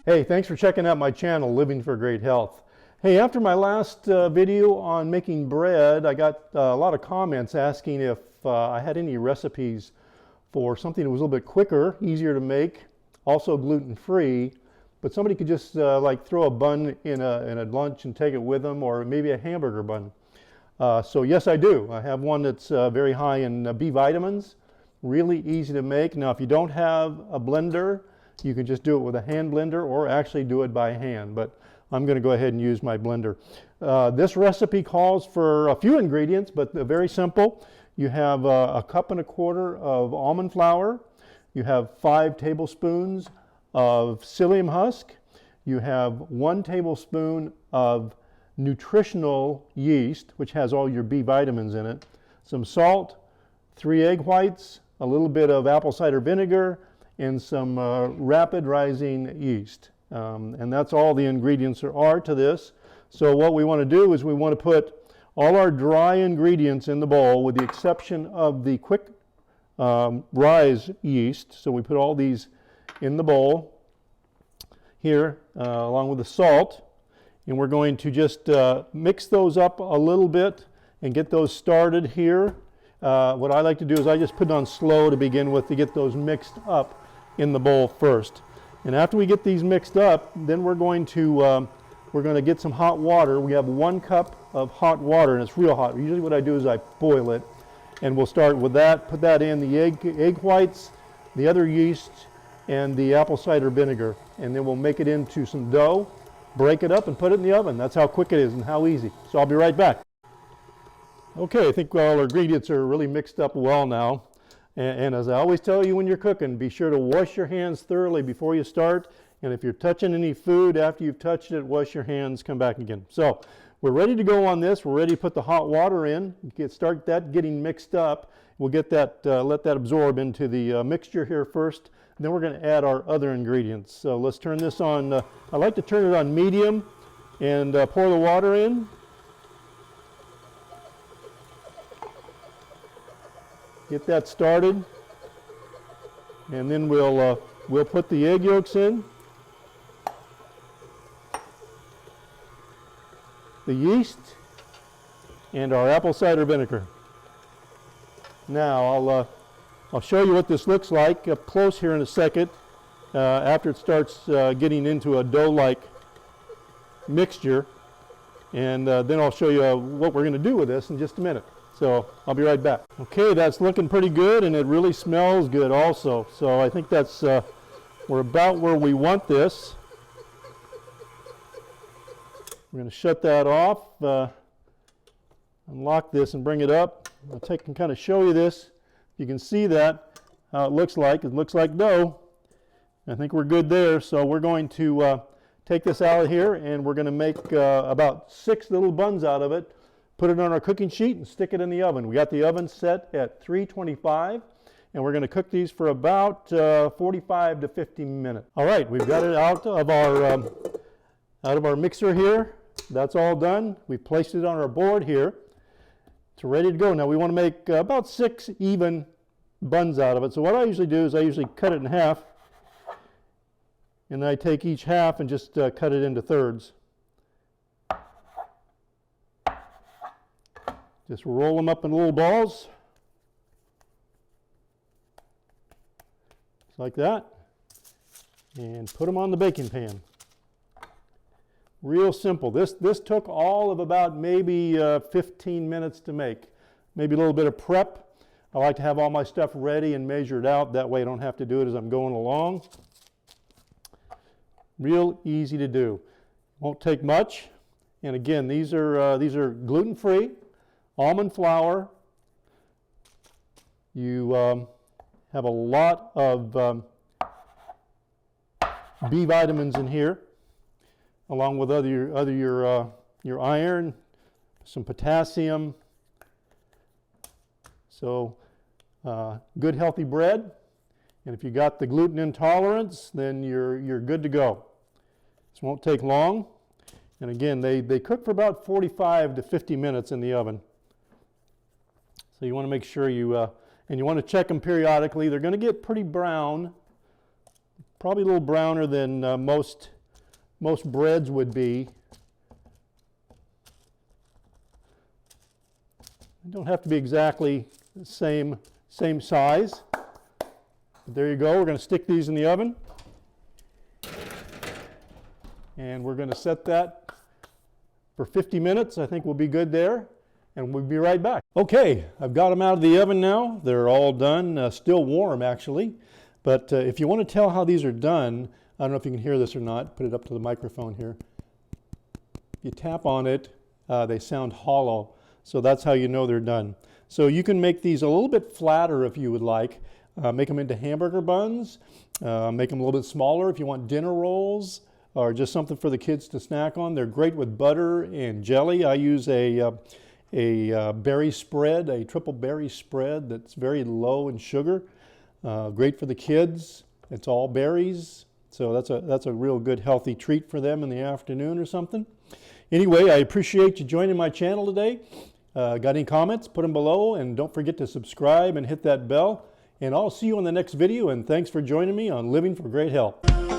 Hey, thanks for checking out my channel, Living for Great Health. Hey, after my last video on making bread, I got a lot of comments asking if I had any recipes for something that was a little bit quicker, easier to make, also gluten-free, but somebody could just like throw a bun in a lunch and take it with them, or maybe a hamburger bun. So yes, I do. I have one that's very high in B vitamins, really easy to make. Now, if you don't have a blender, you can just do it with a hand blender or actually do it by hand, but I'm going to go ahead and use my blender. This recipe calls for a few ingredients, but they're very simple. You have a cup and a quarter of almond flour. You have 5 tablespoons of psyllium husk. You have 1 tablespoon of nutritional yeast, which has all your B vitamins in it, some salt, 3 egg whites, a little bit of apple cider vinegar, and some rapid rising yeast. And that's all the ingredients there are to this. So what we want to do is we want to put all our dry ingredients in the bowl with the exception of the quick rise yeast. So we put all these in the bowl here along with the salt, and we're going to just mix those up a little bit and get those started here. What I like to do is I just put it on slow to begin with to get those mixed up in the bowl first. And after we get these mixed up, then we're going to get some hot water. We have 1 cup of hot water, and it's real hot. Usually what I do is I boil it, and we'll start with that, put that in the egg whites, the other yeast, and the apple cider vinegar, and then we'll make it into some dough, break it up, and put it in the oven. That's how quick it is and how easy. So I'll be right back. Okay, I think all our ingredients are really mixed up well now. And as I always tell you when you're cooking, be sure to wash your hands thoroughly before you start. And if you're touching any food after you've touched it, wash your hands, come back again. So we're ready to go on this. We're ready to put the hot water in. Start that getting mixed up. We'll get that, let that absorb into the mixture here first. Then we're going to add our other ingredients. So let's turn this on. I like to turn it on medium and pour the water in. Get that started, and then we'll put the egg yolks in, the yeast, and our apple cider vinegar. Now I'll show you what this looks like up close here in a second after it starts getting into a dough-like mixture, and then I'll show you what we're going to do with this in just a minute. So I'll be right back. Okay, that's looking pretty good, and it really smells good also. So I think that's, we're about where we want this. We're going to shut that off, unlock this and bring it up. I'll take and kind of show you this. You can see that, how it looks like. It looks like dough. I think we're good there. So we're going to take this out of here, and we're going to make about 6 little buns out of it. Put it on our cooking sheet and stick it in the oven. We got the oven set at 325, and we're going to cook these for about 45 to 50 minutes. All right, we've got it out of our mixer here. That's all done. We've placed it on our board here. It's ready to go. Now we want to make about 6 even buns out of it. So what I usually do is I usually cut it in half, and then I take each half and just cut it into thirds. Just roll them up in little balls, just like that, and put them on the baking pan. Real simple. This took all of about maybe 15 minutes to make. Maybe a little bit of prep. I like to have all my stuff ready and measured out. That way I don't have to do it as I'm going along. Real easy to do. Won't take much. And again, these are gluten-free. Almond flour. You have a lot of B vitamins in here, along with your iron, some potassium. So good healthy bread. And if you got the gluten intolerance, then you're good to go. This won't take long. And again, they cook for about 45 to 50 minutes in the oven. So you want to make sure and you want to check them periodically. They're going to get pretty brown, probably a little browner than most most breads would be. They don't have to be exactly the same size. But there you go. We're going to stick these in the oven. And we're going to set that for 50 minutes. I think we'll be good there. And we'll be right back. Okay, I've got them out of the oven now. They're all done, still warm actually. But if you want to tell how these are done, I don't know if you can hear this or not. Put it up to the microphone here. If you tap on it, they sound hollow. So that's how you know they're done. So you can make these a little bit flatter if you would like. Make them into hamburger buns. Make them a little bit smaller if you want dinner rolls or just something for the kids to snack on. They're great with butter and jelly. I use a berry spread, a triple berry spread that's very low in sugar. Great for the kids. It's all berries. So that's a real good healthy treat for them in the afternoon or something. Anyway, I appreciate you joining my channel today. Got any comments? Put them below, and don't forget to subscribe and hit that bell. And I'll see you on the next video, and thanks for joining me on Living for Great Health.